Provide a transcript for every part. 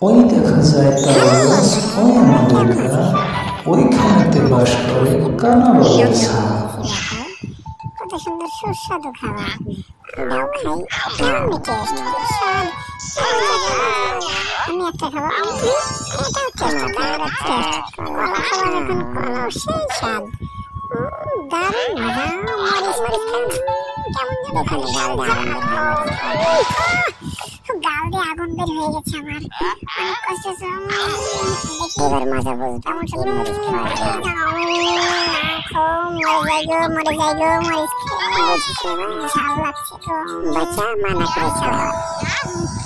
ওই দেখা যায় তালগাছ, ওই আমাদের গ্রাম, ওইখানেতে বাস করে কানা বাবার ছেলে। কত সুন্দর সুস্বাদু খাবার, আমরাও খাই, কেমন টেস্ট, কি স্বাদ। আমি একটা খাবো, এটাও টেস্ট, দারুণ টেস্ট। কলা খাবার, এখন কলাও সেই স্বাদ, দারুণ মজা। মরিচ মরিচ খান, কেমন যেন এখানে গাল দিয়ে আগুন বের হয়ে গেছে আমার, অনেক কষ্ট হচ্ছে। দেখি এবার মজা বুঝবো, কেমন সুন্দর মরিচ খাওয়া যায়। মরে যাই গো, মরে যাই গো, মরিচ খেয়ে বুঝছি এবার ঝাল লাগছে তো, বাচ্চা মানা করেছে।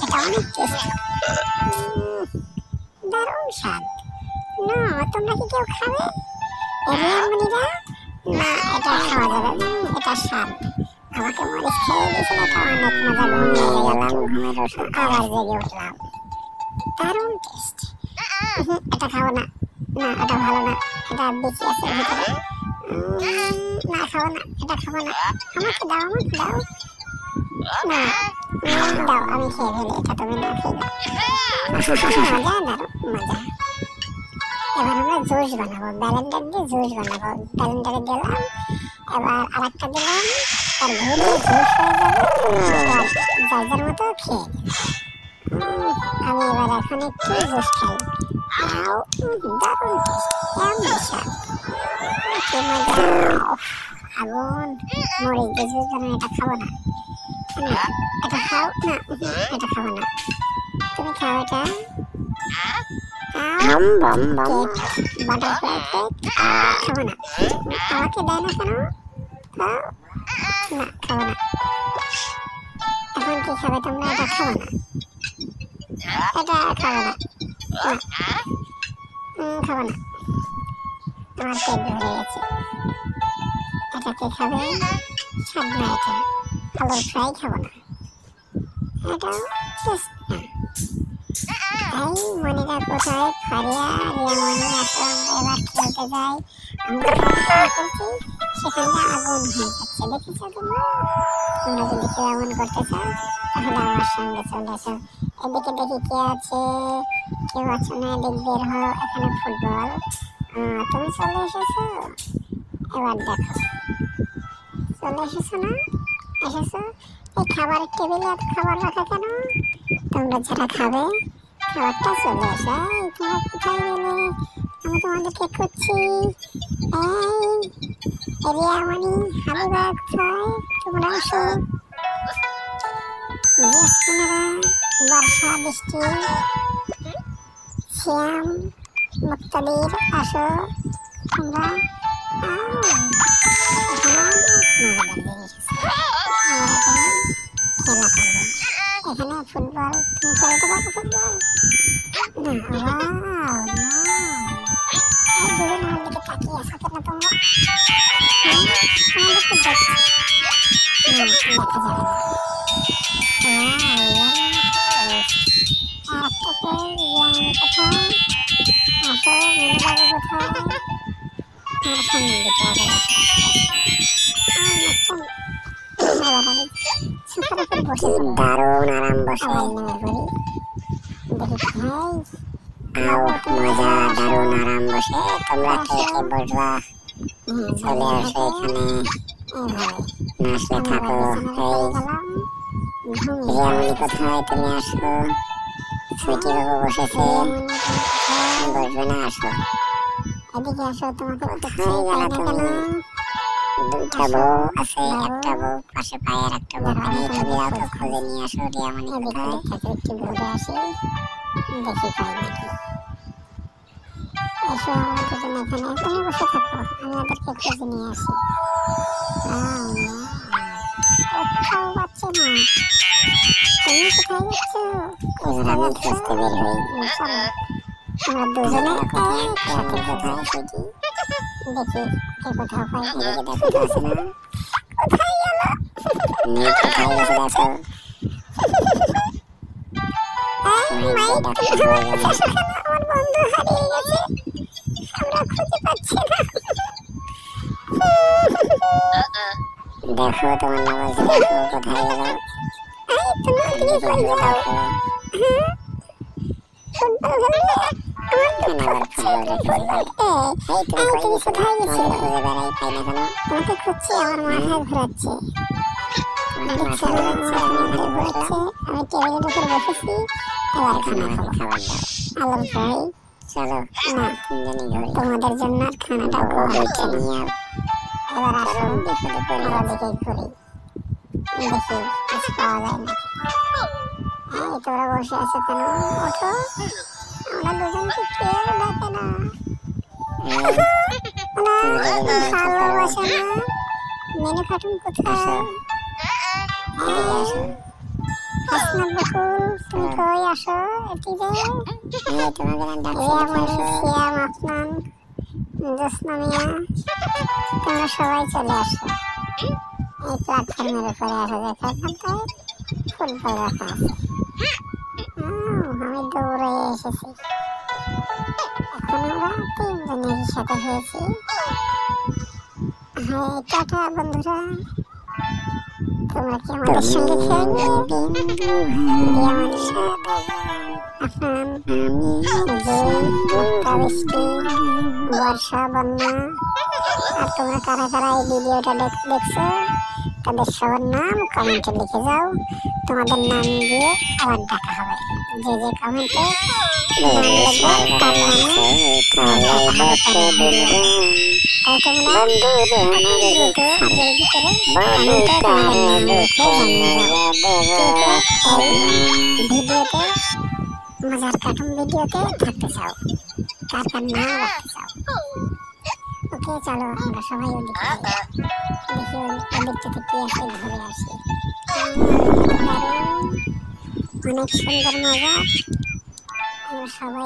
এটা অনেক টেস্ট, দারুণ স্বাদ। না তোমরা কি কেউ খাবে এরিয়ামনিরা? না এটা খাওয়া যাবে, এটা স্বাদ। আমাকে মরিচ খেয়ে দিয়েছিল, এটা অনেক মজা। ঘুমিয়ে গেলাম, ঘুমের ওষুধ আবার জেগে উঠলাম, দারুণ টেস্ট। এটা খাবো না, না এটা ভালো না, এটা বেশি আছে ভিতরে। না খাবো না, এটা খাবো না, আমাকে দাও, আমাকে দাও। না দাও, আমি খেয়ে ফেলি এটা, তুমি না খেয়ে দাও। মজা, দারুণ মজা। এবার আমরা জুস বানাবো, ব্যালেন্ডার দিয়ে জুস বানাবো। ব্যালেন্ডারে দিলাম, এবার আরেকটা দিলাম, আর ঘুরে জুস হয়ে যাবে। যার যার মতো খেয়ে আমি এবার এখন একটু জুস খাই। দারুণ টেস্ট, কেমন স্বাদ, কি মজা। আগুন, মরিচ দিয়ে জুস বানানো, এটা খাবো না। এটা খাও না, এটা খাবো না, তুমি খাও এটা। বাটারফ্লাই কেক খাবো না, আমাকে দেয় না কেন? না খাবো না। এখন কি খাবে তোমরা? এটা খাবো না, এটা খাবো না, খাবো না, আমার পেট ভরে গেছে। এটা কে খাবে? স্বাদ না এটা, আলুর ফ্রাই খাবো না, এটাও টেস্ট না। এই মনিরা কোথায়? ফারিয়া, রিয়ামনি, আসো আমরা এবার খেলতে যাই। আমরা খেলছি, সেখানটা আগুন হয়ে যাচ্ছে, দেখেছো তোমরা? তোমরা যদি কেউ এমন করতে চাও তাহলে আমার সঙ্গে চলে এসো। এদিকে দেখি কে আছে, কেউ আছো না? এদিক বের হও, এখানে ফুটবল। তুমি চলে এসেছো, এবার দেখো, চলে এসেছো না? এসেছো? এই খাবারের টেবিলে এত খাবার রাখা কেন? তোমরা যারা খাবে খাবারটা চলে আসে। তোমরা কোথায় গেলে? আমি তোমাদেরকে খুঁজছি। এই রিয়ামনি, হাবিবা কোথায়? তোমরা আসো। ইয়াসমিনেরা, বর্ষা, বৃষ্টি, শ্যাম, মুক্তাদির, আসো তোমরা। এখানে অনেক মজাদার জিনিস আছে, এখানে ফুটবল। তুমি খেলতে পারো ফুটবল? না, দুজন আমার দিকে তাকিয়ে আছো কেন তোমরা? তোমাদেরকে দেখছি, দেখা যাবে না। আরেকটা কই? রিয়ামনি কোথায়? আসো, মিনুবাবু কোথায়? আমার সামনের দিকে আবার আসো। এবার আমি সুপার উপর বসে দারুণ আরাম বসে নেমে পড়ি। দেখি ভাই, মজা, দারুণ আরাম বসে। তোমরা কে কে বসবা? চলে আসো এখানে, না আসলে থাকো। রিয়ামনি কোথায়? তুমি আসো। সুইটি বাবু বসেছে, বসবে না? আসো, এদিকে আসো। তোমাকে কোথায় গেল তুমি? দুইটা বউ আছে, একটা বউ পাশে পায়ে আর একটা বউ নেই। তুমি তো খুঁজে নিয়ে আসো রিয়ামনি কোথায়। একটু ঘুরে আসি, দেখি পাই নাকি। এসো, আমরা দুজন এখানে, তুমি বসে থাকো, আমি ওদেরকে খুঁজে নিয়ে আসি। কোথাও পাচ্ছি না, তুমি কোথায় যাচ্ছ? আমি খুঁজতে বের হই। চলো, আমরা দুজনে একসাথে কোথায় খুঁজি, দেখি কে কোথাও পাই। এদিকে দেখো, আছে না? কোথায় গেল? কোথায় গেছে দেখো। আমার বন্ধু হারিয়ে গেছে, আমরা খুঁজে পাচ্ছি না। দেখো তোমার নাম আছে, দেখো কোথায় গেল। তুমি দেখো, ফুটবল খেললে আমার এই তুমি কোথায় গেছিলে? তোমাকে খুঁজছি, আমার মাথায় ঘোরাচ্ছে। আমি টেবিলের উপর বসেছি, এবার খানা খাবো। আলম ভাই চলো না, তোমাদের জন্য খানাটা বইটা নিয়ে এবার আসো, বিপদে পড়ে দিকে ঘুরি, দেখি কিছু পাওয়া যায় না। এই তোমরা বসে আছো কেন? ওঠো, আমরা দুজনকে কেউ ডাকে না। ভালোবাসে না। মেনু খাটুন কোথায়? হাসনাত বকুল, তুমি কই? আসো এদিকে। সিয়াম, আফনান, জোসনা মিয়া, তোমরা সবাই চলে আসো। এই প্ল্যাটফর্মের উপরে আসো, যেখানটায় ফুটবল রাখা আছে। আমি দৌড়ে এসেছি। এখন আমরা তিনজনের সাথে হয়েছি। হ্যাঁ, টাটা বন্ধুরা। তোমরা কি আমাদের সঙ্গে খেলবে? আফনান, বৃষ্টি, বর্ষা, বন্যা, আর তোমরা কারা কারা এই ভিডিওটা দেখছো তাদের সবার নাম কমেন্টে লিখে যাও। তোমাদের নাম দিয়ে আবার ডাকা হবে। যে যে কমেন্টে নাম লিখবে তার নামে তাই তোমরা দ্রুত জলদি করে কমেন্টে তোমাদের নাম লিখে জানিয়ে যাও এই ভিডিওতে, মজার কার্টুন ভিডিওতে থাকতে চাও, কার কার নাম রাখতে চাও। ওকে চলো আমরা সবাই ওদিকে দেখি ওদিকটা থেকে আসে, ঘুরে আসি। অনেক সুন্দর মজা। আমরা সবাই